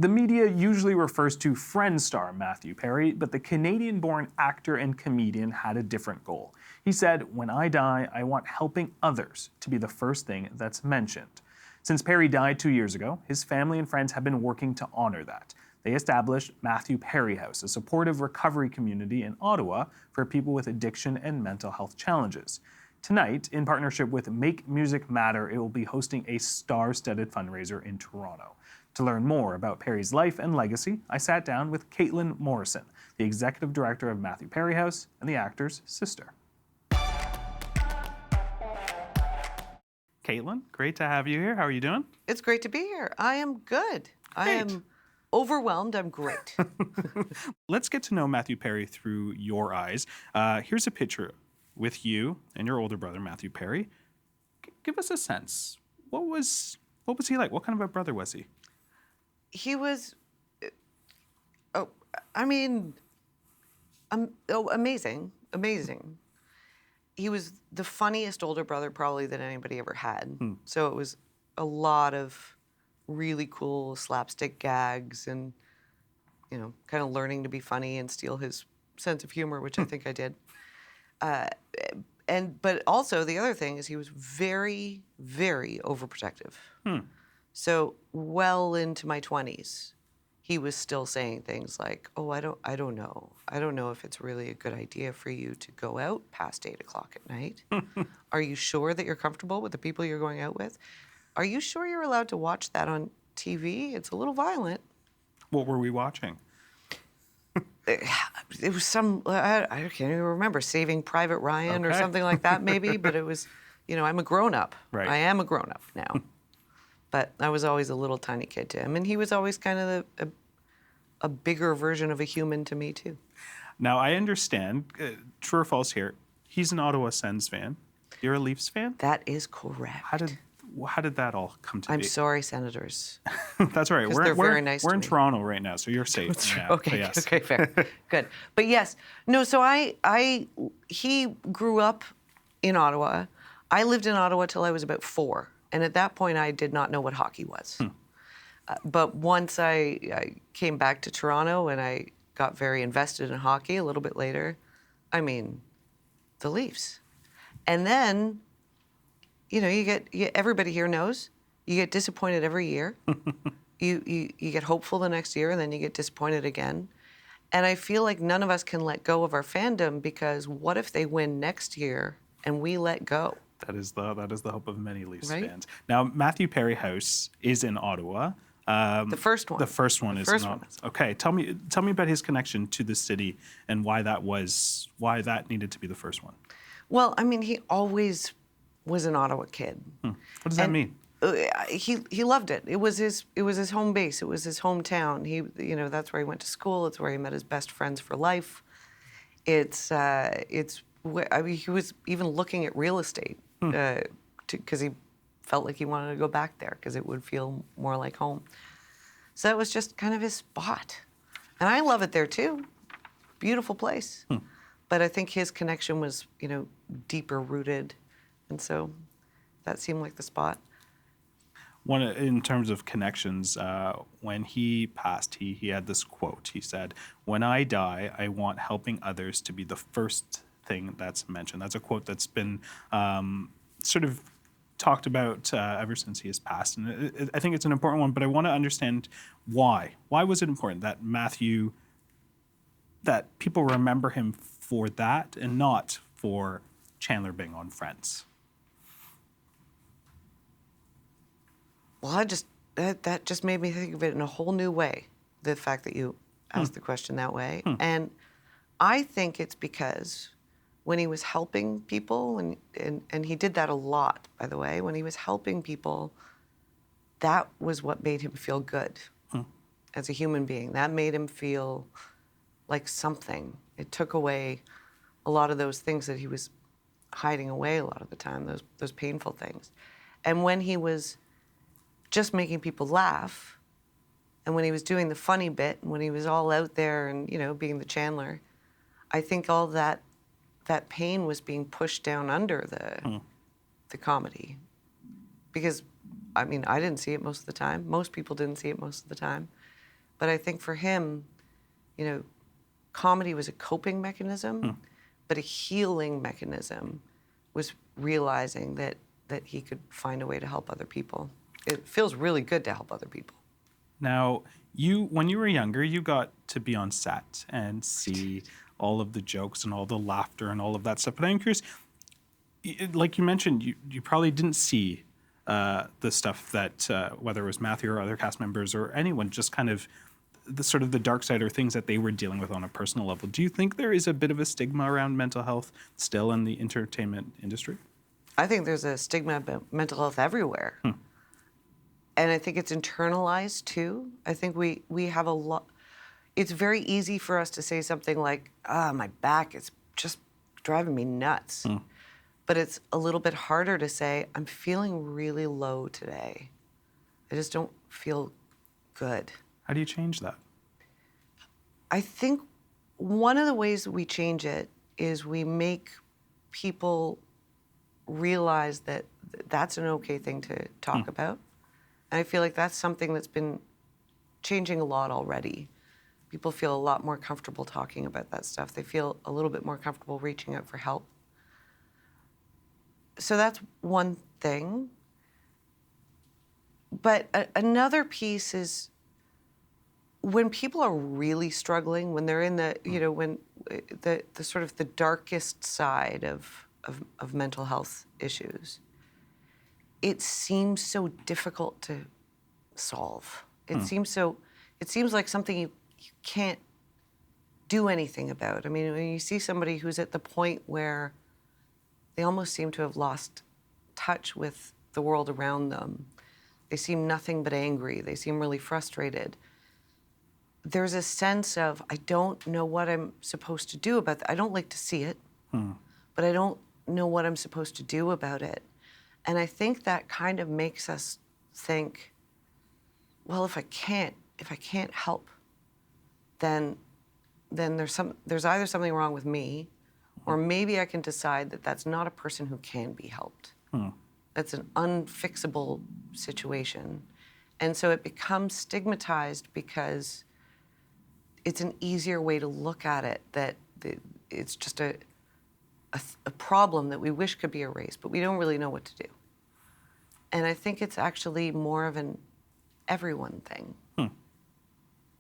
The media usually refers to Friends star Matthew Perry, but the Canadian-born actor and comedian had a different goal. He said, "When I die, I want helping others to be the first thing that's mentioned." Since Perry died 2 years ago, his family and friends have been working to honor that. They established Matthew Perry House, a supportive recovery community in Ottawa for people with addiction and mental health challenges. Tonight, in partnership with Make Music Matter, it will be hosting a star-studded fundraiser in Toronto. To learn more about Perry's life and legacy, I sat down with Caitlin Morrison, the executive director of Matthew Perry House and the actor's sister. Caitlin, great to have you here. How are you doing? It's great to be here. I am good. I am overwhelmed. I'm great. Let's get to know Matthew Perry through your eyes. Here's a picture with you and your older brother, Matthew Perry. Give us a sense. What was he like? What kind of a brother was he? He was, amazing. He was the funniest older brother probably that anybody ever had. So it was a lot of really cool slapstick gags and, kind of learning to be funny and steal his sense of humor, which I think I did. But also the other thing is he was very, very overprotective. So well into my 20s, he was still saying things like, "Oh, I don't know. I don't know if it's really a good idea for you to go out past 8 o'clock at night. Are you sure that you're comfortable with the people you're going out with? Are you sure you're allowed to watch that on TV? It's a little violent." What were we watching? It was I can't even remember, Saving Private Ryan or something like that maybe, but it was, I'm a grown-up. Right. I am a grown-up now. But I was always a little tiny kid to him, and he was always kind of a bigger version of a human to me too. Now, I understand, true or false here, he's an Ottawa Sens fan. You're a Leafs fan? That is correct. How did that all come to be? I'm sorry, Senators. That's all right. They're very nice we're to in me. Toronto right now, so you're safe. Yeah, Okay, yes. okay, fair. Good. But yes, no, so he grew up in Ottawa. I lived in Ottawa till I was about 4. And at that point, I did not know what hockey was. But once I came back to Toronto and I got very invested in hockey a little bit later, the Leafs. And then, everybody here knows, you get disappointed every year. You get hopeful the next year, and then you get disappointed again. And I feel like none of us can let go of our fandom, because what if they win next year and we let go? That is the hope of many Leafs Right? fans. Now, Matthew Perry House is in Ottawa. The first one. The first one is in Ottawa. Okay, tell me about his connection to the city and why that needed to be the first one. Well, he always was an Ottawa kid. What does that mean? He loved it. It was his home base. It was his hometown. That's where he went to school. It's where he met his best friends for life. He was even looking at real estate because he felt like he wanted to go back there because it would feel more like home. So that was just kind of his spot. And I love it there too. Beautiful place. But I think his connection was, deeper rooted. And so that seemed like the spot. In terms of connections, when he passed, he had this quote. He said, "When I die, I want helping others to be the first thing that's mentioned." That's a quote that's been sort of talked about ever since he has passed. And I think it's an important one, but I want to understand why. Why was it important that that people remember him for that and not for Chandler being on Friends? Well, that just made me think of it in a whole new way, the fact that you asked the question that way. And I think it's because when he was helping people, and he did that a lot, by the way, when he was helping people, that was what made him feel good as a human being. That made him feel like something. It took away a lot of those things that he was hiding away a lot of the time, those painful things. And when he was just making people laugh, and when he was doing the funny bit, and when he was all out there and, being the Chandler, I think all that pain was being pushed down under the comedy. Because, I didn't see it most of the time. Most people didn't see it most of the time. But I think for him, comedy was a coping mechanism, but a healing mechanism was realizing that he could find a way to help other people. It feels really good to help other people. Now, when you were younger, you got to be on set and see all of the jokes and all the laughter and all of that stuff. But I'm curious, like you mentioned, you probably didn't see the stuff that, whether it was Matthew or other cast members or anyone, just kind of the sort of the dark side or things that they were dealing with on a personal level. Do you think there is a bit of a stigma around mental health still in the entertainment industry? I think there's a stigma about mental health everywhere. And I think it's internalized too. I think we have a lot. It's very easy for us to say something like, my back is just driving me nuts. But it's a little bit harder to say, I'm feeling really low today. I just don't feel good. How do you change that? I think one of the ways that we change it is we make people realize that that's an okay thing to talk about. And I feel like that's something that's been changing a lot already. People feel a lot more comfortable talking about that stuff. They feel a little bit more comfortable reaching out for help. So that's one thing. But another piece is when people are really struggling, when they're in the, when the sort of the darkest side of mental health issues, it seems so difficult to solve. It seems like something you can't do anything about. I mean, when you see somebody who's at the point where they almost seem to have lost touch with the world around them, they seem nothing but angry, they seem really frustrated, there's a sense of, I don't know what I'm supposed to do about that. I don't like to see it, but I don't know what I'm supposed to do about it. And I think that kind of makes us think, well, if I can't help, then there's either something wrong with me, or maybe I can decide that that's not a person who can be helped. That's an unfixable situation. And so it becomes stigmatized because it's an easier way to look at it, that it's just a problem that we wish could be erased, but we don't really know what to do. And I think it's actually more of an everyone thing.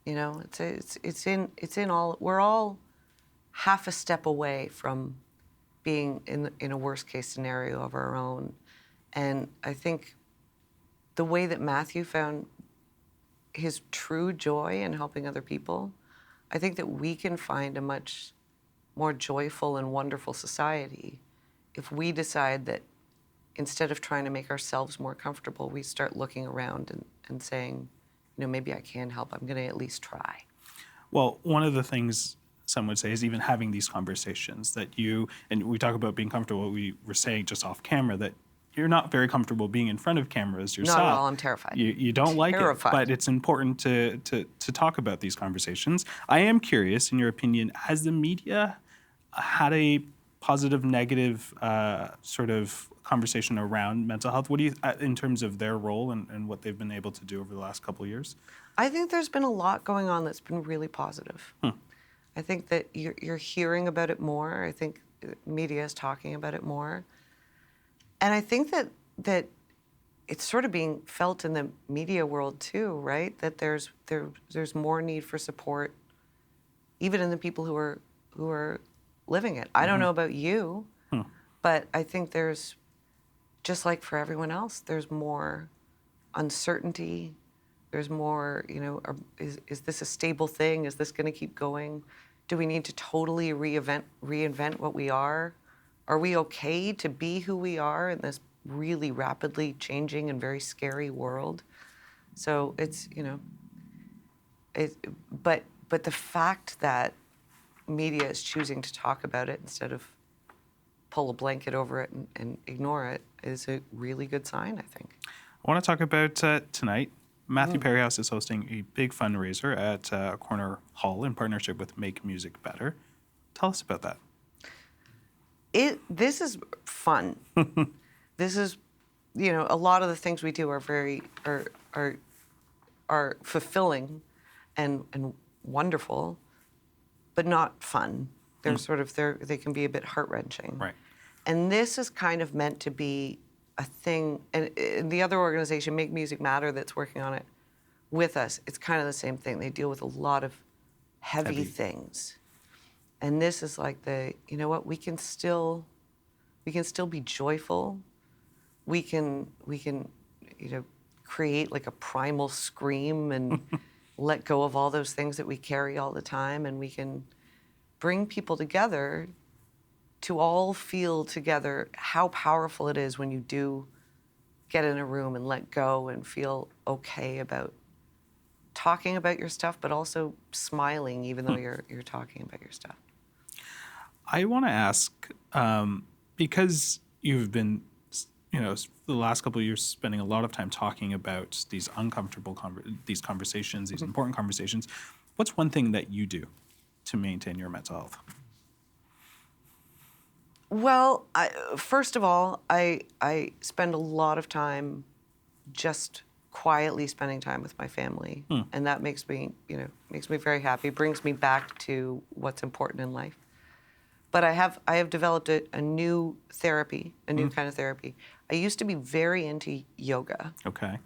It's in all. We're all half a step away from being in a worst case scenario of our own. And I think the way that Matthew found his true joy in helping other people, I think that we can find a much more joyful and wonderful society if we decide that instead of trying to make ourselves more comfortable, we start looking around and saying, maybe I can help. I'm going to at least try. Well, one of the things some would say is even having these conversations that and we talk about being comfortable, we were saying just off camera that you're not very comfortable being in front of cameras yourself. Not at all. I'm terrified. You don't like it, but it's important to talk about these conversations. I am curious, in your opinion, has the media had a positive, negative sort of conversation around mental health? What do you, in terms of their role and what they've been able to do over the last couple of years? I think there's been a lot going on that's been really positive. I think that you're hearing about it more. I think media is talking about it more. And I think that it's sort of being felt in the media world too, right? That there's more need for support, even in the people who are living it. I don't know about you, but I think there's, just like for everyone else, there's more uncertainty. There's more, is this a stable thing? Is this going to keep going? Do we need to totally reinvent what we are? Are we okay to be who we are in this really rapidly changing and very scary world? So it's, but the fact that media is choosing to talk about it instead of pull a blanket over it and ignore it is a really good sign, I think. I want to talk about tonight. Matthew Perry House is hosting a big fundraiser at Corner Hall in partnership with Make Music Better. Tell us about that. This is fun. This is, a lot of the things we do are very are fulfilling, and wonderful, but not fun. They're sort of, they can be a bit heart-wrenching. Right. And this is kind of meant to be a thing, and the other organization, Make Music Matter, that's working on it with us, it's kind of the same thing. They deal with a lot of heavy things. And this is like you know what, we can still be joyful. We can, you know, create like a primal scream and let go of all those things that we carry all the time, and we can bring people together to all feel together how powerful it is when you do get in a room and let go and feel okay about talking about your stuff, but also smiling even though you're talking about your stuff. I want to ask, because you've been, you know, the last couple of years spending a lot of time talking about these uncomfortable conversations, these important conversations, what's one thing that you do to maintain your mental health? Well, first of all, I spend a lot of time just quietly spending time with my family, and that makes me, you know, makes me very happy. Brings me back to what's important in life. But I have developed a new therapy, a new kind of therapy. I used to be very into yoga. Okay.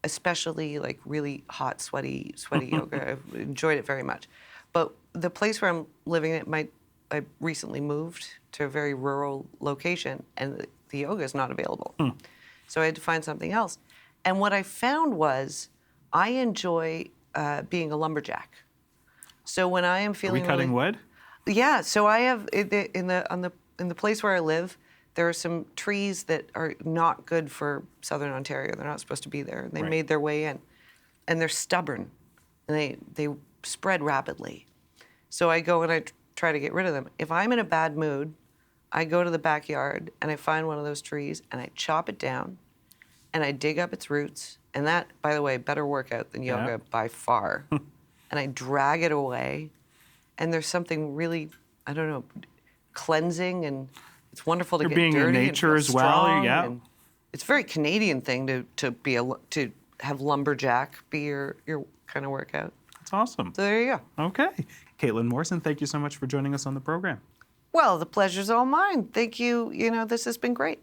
Especially like really hot, sweaty yoga. I've enjoyed it very much. But the place where I'm living, I recently moved to a very rural location, and the yoga is not available. So I had to find something else. And what I found was I enjoy being a lumberjack. So when I am feeling Are we cutting wood? Yeah, so I have in the place where I live, there are some trees that are not good for Southern Ontario. They're not supposed to be there. They made their way in, and they're stubborn, and they spread rapidly. So I go and I try to get rid of them. If I'm in a bad mood, I go to the backyard and I find one of those trees and I chop it down, and I dig up its roots. And that, by the way, better workout than yoga by far. And I drag it away. And there's something really, I don't know, cleansing, and it's wonderful to You're get being dirty in nature and as feel well, strong, yeah. and it's a very Canadian thing to have lumberjack be your kind of workout. That's awesome. So there you go. Okay. Caitlin Morrison, thank you so much for joining us on the program. Well, the pleasure's all mine. Thank you. You know, this has been great.